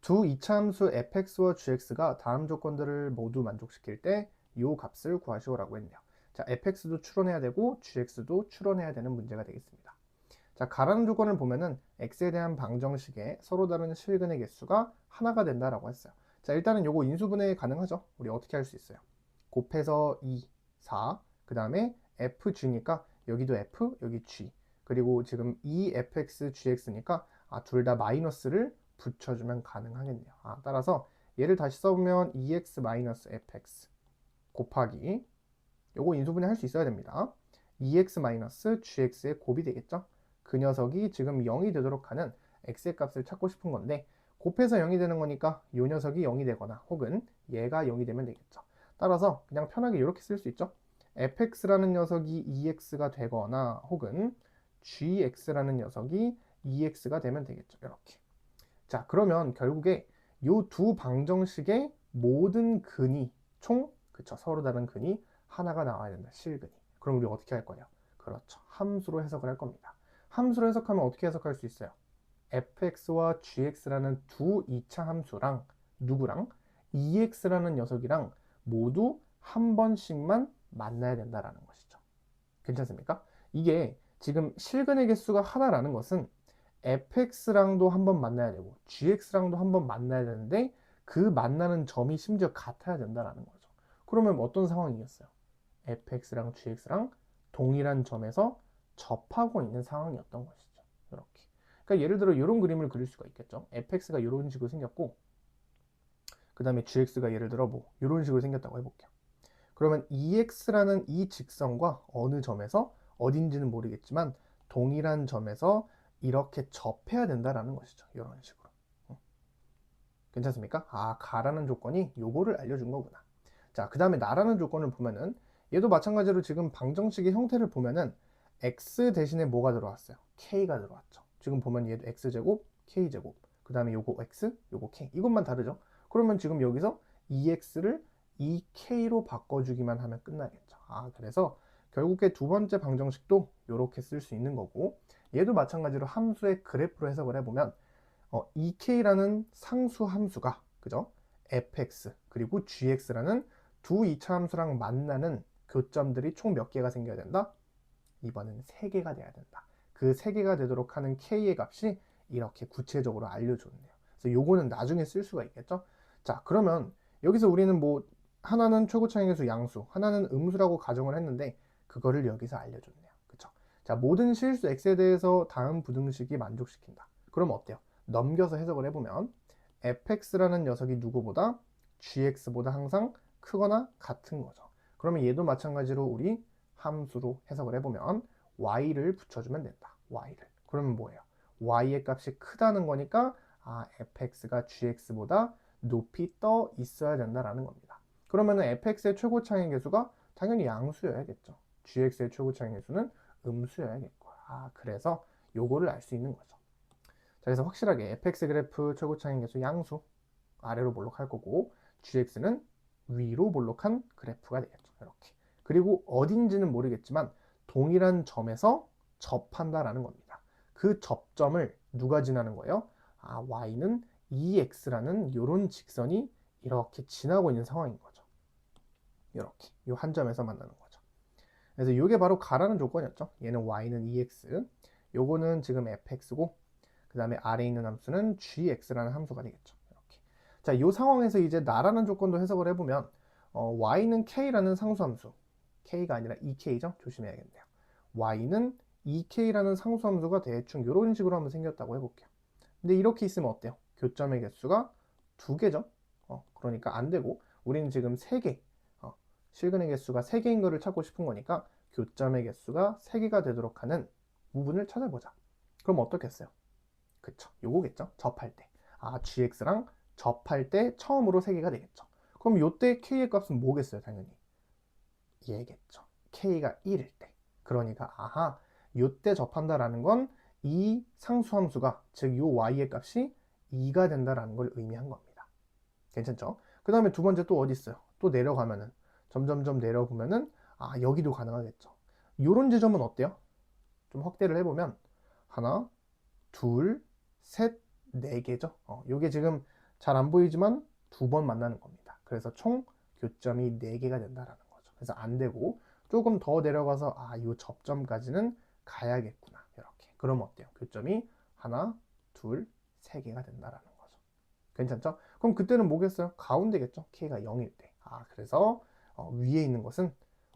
두 이차함수 fx와 gx가 다음 조건들을 모두 만족시킬 때 이 값을 구하시오라고 했네요. 자, fx도 추론해야 되고 gx도 추론해야 되는 문제가 되겠습니다. 자, 가라는 조건을 보면은 x에 대한 방정식에 서로 다른 실근의 개수가 하나가 된다라고 했어요. 자, 일단은 요거 인수분해 가능하죠. 우리 어떻게 할 수 있어요? 곱해서 2, 4, 그 다음에 fg니까 여기도 f, 여기 g, 그리고 지금 2fx, gx니까 둘 다 마이너스를 붙여주면 가능하겠네요. 따라서 얘를 다시 써보면 2x-fx 곱하기 요거 인수분해 할 수 있어야 됩니다. 2x-gx의 곱이 되겠죠. 그 녀석이 지금 0이 되도록 하는 x의 값을 찾고 싶은 건데 곱해서 0이 되는 거니까 이 녀석이 0이 되거나 혹은 얘가 0이 되면 되겠죠. 따라서 그냥 편하게 이렇게 쓸 수 있죠. fx라는 녀석이 2x가 되거나 혹은 gx라는 녀석이 2x가 되면 되겠죠. 이렇게. 자, 그러면 결국에 이 두 방정식의 모든 근이 총, 그쵸, 서로 다른 근이 하나가 나와야 된다. 실근이. 그럼 우리 어떻게 할 거예요? 그렇죠. 함수로 해석을 할 겁니다. 함수로 해석하면 어떻게 해석할 수 있어요? fx와 gx라는 두 2차 함수랑 누구랑 2x라는 녀석이랑 모두 한 번씩만 만나야 된다라는 것이죠. 괜찮습니까? 이게 지금 실근의 개수가 하나라는 것은 fx랑도 한 번 만나야 되고 gx랑도 한 번 만나야 되는데 그 만나는 점이 심지어 같아야 된다라는 거죠. 그러면 어떤 상황이겠어요? fx랑 gx랑 동일한 점에서 접하고 있는 상황이었던 것이죠. 이렇게. 그러니까 예를 들어 이런 그림을 그릴 수가 있겠죠. fx가 이런 식으로 생겼고 그 다음에 gx가 예를 들어 뭐 이런 식으로 생겼다고 해볼게요. 그러면 EX라는 이 직선과 어느 점에서 어딘지는 모르겠지만 동일한 점에서 이렇게 접해야 된다라는 것이죠. 이런 식으로. 괜찮습니까? 가라는 조건이 요거를 알려준 거구나. 자, 그 다음에 나라는 조건을 보면은 얘도 마찬가지로 지금 방정식의 형태를 보면은 x 대신에 뭐가 들어왔어요? k가 들어왔죠. 지금 보면 얘도 x제곱, k제곱, 그 다음에 요거 x, 요거 k, 이것만 다르죠. 그러면 지금 여기서 2x를 2k로 바꿔주기만 하면 끝나겠죠. 그래서 결국에 두 번째 방정식도 이렇게 쓸 수 있는 거고 얘도 마찬가지로 함수의 그래프로 해석을 해보면 2k라는 상수 함수가 그죠? fx 그리고 gx라는 두 2차 함수랑 만나는 교점들이 총 몇 개가 생겨야 된다? 이번엔 3개가 돼야 된다. 그 3개가 되도록 하는 k의 값이 이렇게 구체적으로 알려줬네요. 그래서 요거는 나중에 쓸 수가 있겠죠? 자, 그러면 여기서 우리는 뭐 하나는 최고차항계수 양수, 하나는 음수라고 가정을 했는데 그거를 여기서 알려줬네요. 그쵸? 자, 모든 실수 x에 대해서 다음 부등식이 만족시킨다. 그럼 어때요? 넘겨서 해석을 해보면 fx라는 녀석이 누구보다 gx보다 항상 크거나 같은 거죠. 그러면 얘도 마찬가지로 우리 함수로 해석을 해보면 y를 붙여주면 된다. y를. 그러면 뭐예요? y의 값이 크다는 거니까 fx가 gx보다 높이 떠 있어야 된다라는 겁니다. 그러면 fx의 최고차항의 개수가 당연히 양수여야겠죠. gx의 최고차항의 개수는 음수여야겠고. 그래서 요거를 알 수 있는 거죠. 자, 그래서 확실하게 fx 그래프 최고차항의 개수 양수 아래로 볼록할 거고 gx는 위로 볼록한 그래프가 되겠죠. 이렇게. 그리고 어딘지는 모르겠지만 동일한 점에서 접한다라는 겁니다. 그 접점을 누가 지나는 거예요? y는 2x라는 이런 직선이 이렇게 지나고 있는 상황인 거죠. 이렇게 이 한 점에서 만나는 거죠. 그래서 이게 바로 가라는 조건이었죠. 얘는 y는 2x, 요거는 지금 fx고 그 다음에 아래에 있는 함수는 gx라는 함수가 되겠죠. 이렇게. 자, 이 상황에서 이제 나라는 조건도 해석을 해보면 y는 k라는 상수함수, k가 아니라 2k죠. 조심해야겠네요. y는 2k라는 상수함수가 대충 이런 식으로 한번 생겼다고 해볼게요. 근데 이렇게 있으면 어때요? 교점의 개수가 2개죠. 그러니까 안 되고 우리는 지금 3개, 실근의 개수가 3개인 거를 찾고 싶은 거니까 교점의 개수가 3개가 되도록 하는 부분을 찾아보자. 그럼 어떻겠어요? 그쵸, 요거겠죠. 접할 때 gx랑 접할 때 처음으로 3개가 되겠죠. 그럼 요때 k의 값은 뭐겠어요? 당연히 얘겠죠. k가 1일 때. 그러니까 요때 접한다라는 건 이 상수함수가 즉 요 y의 값이 2가 된다라는 걸 의미한 겁니다. 괜찮죠? 그 다음에 두 번째 또 어디 있어요? 또 내려가면은 점점점 내려보면은 여기도 가능하겠죠. 요런 지점은 어때요? 좀 확대를 해보면 하나, 둘, 셋, 네 개죠. 요게 지금 잘 안 보이지만 두 번 만나는 겁니다. 그래서 총 교점이 4개가 된다라는 거죠. 그래서 안 되고 조금 더 내려가서 이 접점까지는 가야겠구나. 이렇게. 그럼 어때요? 교점이 하나, 둘, 3개가 된다라는 거죠. 괜찮죠? 그럼 그때는 뭐겠어요? 가운데겠죠? k가 0일 때. 그래서 위에 있는 것은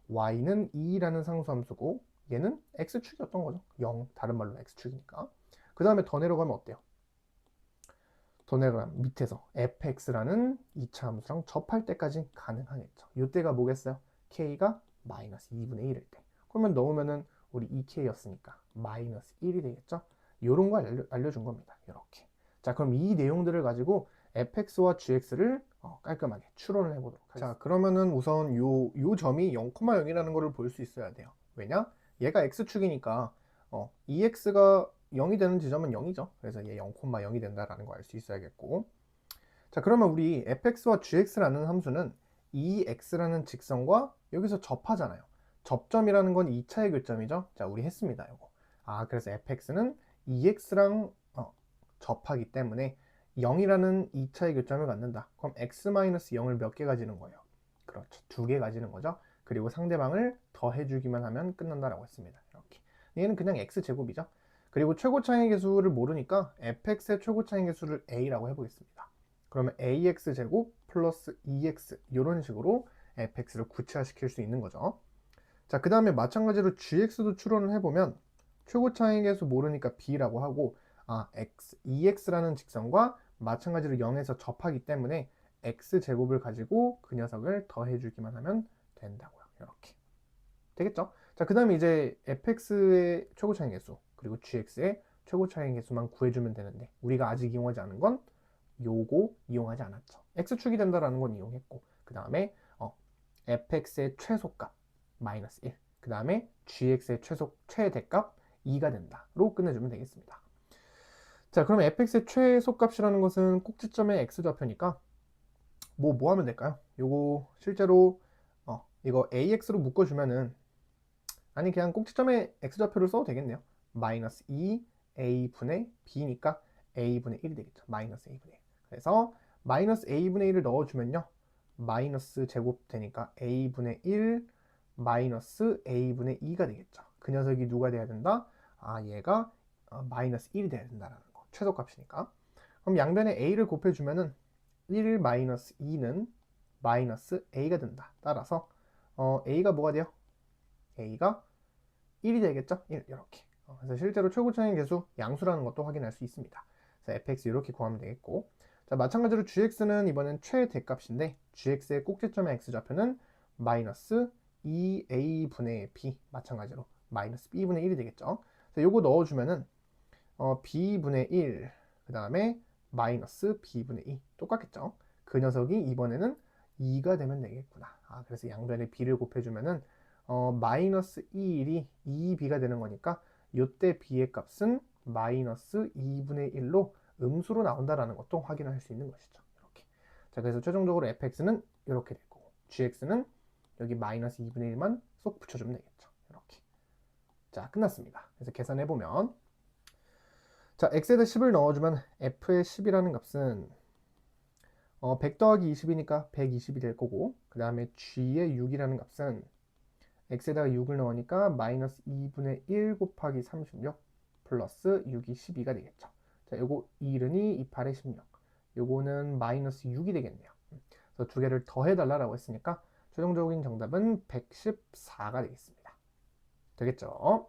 y는 2라는 상수함수고 얘는 x축이었던 거죠. 0, 다른 말로 x축이니까. 그 다음에 더 내려가면 어때요? 더 내려가면 밑에서 fx라는 2차 함수랑 접할 때까지 가능하겠죠. 이때가 뭐겠어요? k가 마이너스 2분의 1일 때. 그러면 넣으면은 우리 2k였으니까 마이너스 1이 되겠죠? 이런 거 알려준 겁니다. 이렇게. 자, 그럼 이 내용들을 가지고 fx와 gx를 깔끔하게 추론을 해보도록 하겠습니다. 자, 그러면은 우선 요 점이 0,0이라는 거를 볼 수 있어야 돼요. 왜냐? 얘가 x축이니까 ex가 0이 되는 지점은 0이죠. 그래서 얘 0,0이 된다라는 거 알 수 있어야겠고. 자, 그러면 우리 fx와 gx라는 함수는 이 x라는 직선과 여기서 접하잖아요. 접점이라는 건 2차의 교점이죠. 자, 우리 했습니다. 요거. 그래서 fx는 2x랑 접하기 때문에 0이라는 2차의 교점을 갖는다. 그럼 x-0을 몇 개 가지는 거예요? 그렇죠. 2개 가지는 거죠. 그리고 상대방을 더해주기만 하면 끝난다라고 했습니다. 이렇게. 얘는 그냥 x제곱이죠. 그리고 최고차항의 개수를 모르니까 fx의 최고차항의 개수를 a라고 해보겠습니다. 그러면 ax제곱 플러스 2x 이런 식으로 fx를 구체화시킬 수 있는 거죠. 자, 그 다음에 마찬가지로 gx도 추론을 해보면 최고차항의 개수 모르니까 b라고 하고 x, 2x라는 직선과 마찬가지로 0에서 접하기 때문에 x제곱을 가지고 그 녀석을 더해주기만 하면 된다고요. 이렇게. 되겠죠? 자, 그 다음에 이제 fx의 최고차항 개수 그리고 gx의 최고차항 개수만 구해주면 되는데 우리가 아직 이용하지 않은 건 요거 이용하지 않았죠. x축이 된다라는 건 이용했고 그 다음에 fx의 최소값 마이너스 1, 그 다음에 gx의 최대값 2가 된다로 끝내주면 되겠습니다. 자, 그럼 fx의 최소값이라는 것은 꼭지점의 x좌표니까 뭐 하면 될까요? 요거 실제로 이거 ax로 묶어주면은 그냥 꼭지점의 x좌표를 써도 되겠네요. 마이너스 2a분의 b니까 a분의 1이 되겠죠. 마이너스 a분의 1. 그래서 마이너스 a분의 1을 넣어주면요. 마이너스 제곱 되니까 a분의 1 마이너스 a분의 2가 되겠죠. 그 녀석이 누가 돼야 된다? 얘가 마이너스 1이 돼야 된다라는 거. 최소값이니까. 그럼 양변에 a를 곱해주면은 1 마이너스 2는 마이너스 a가 된다. 따라서 a가 뭐가 돼요? a가 1이 되겠죠? 1 이렇게. 그래서 실제로 최고차항 개수 양수라는 것도 확인할 수 있습니다. 그래서 fx 이렇게 구하면 되겠고, 자, 마찬가지로 gx는 이번엔 최대값인데 gx의 꼭지점의 x좌표는 마이너스 2a분의 b, 마찬가지로 마이너스 b분의 1이 되겠죠. 자, 요거 넣어주면은 b분의 1, 그 다음에 마이너스 b분의 2 똑같겠죠. 그 녀석이 이번에는 2가 되면 되겠구나. 그래서 양변에 b를 곱해주면은 마이너스 2일이 2b가 되는 거니까 이때 b의 값은 마이너스 2분의 1로 음수로 나온다라는 것도 확인할 수 있는 것이죠. 이렇게. 자, 그래서 최종적으로 fx는 이렇게 될 거고 gx는 여기 마이너스 2분의 1만 쏙 붙여주면 되겠죠. 이렇게. 자, 끝났습니다. 그래서 계산해보면 자, x에다 10을 넣어주면 f의 10이라는 값은 100 더하기 20이니까 120이 될 거고 그 다음에 g의 6이라는 값은 x에다가 6을 넣으니까 마이너스 2분의 1 곱하기 36 플러스 6이 12가 되겠죠. 자, 요거 2른이 28에 16. 요거는 마이너스 6이 되겠네요. 그래서 두 개를 더해달라고 했으니까 최종적인 정답은 114가 되겠습니다. 되겠죠?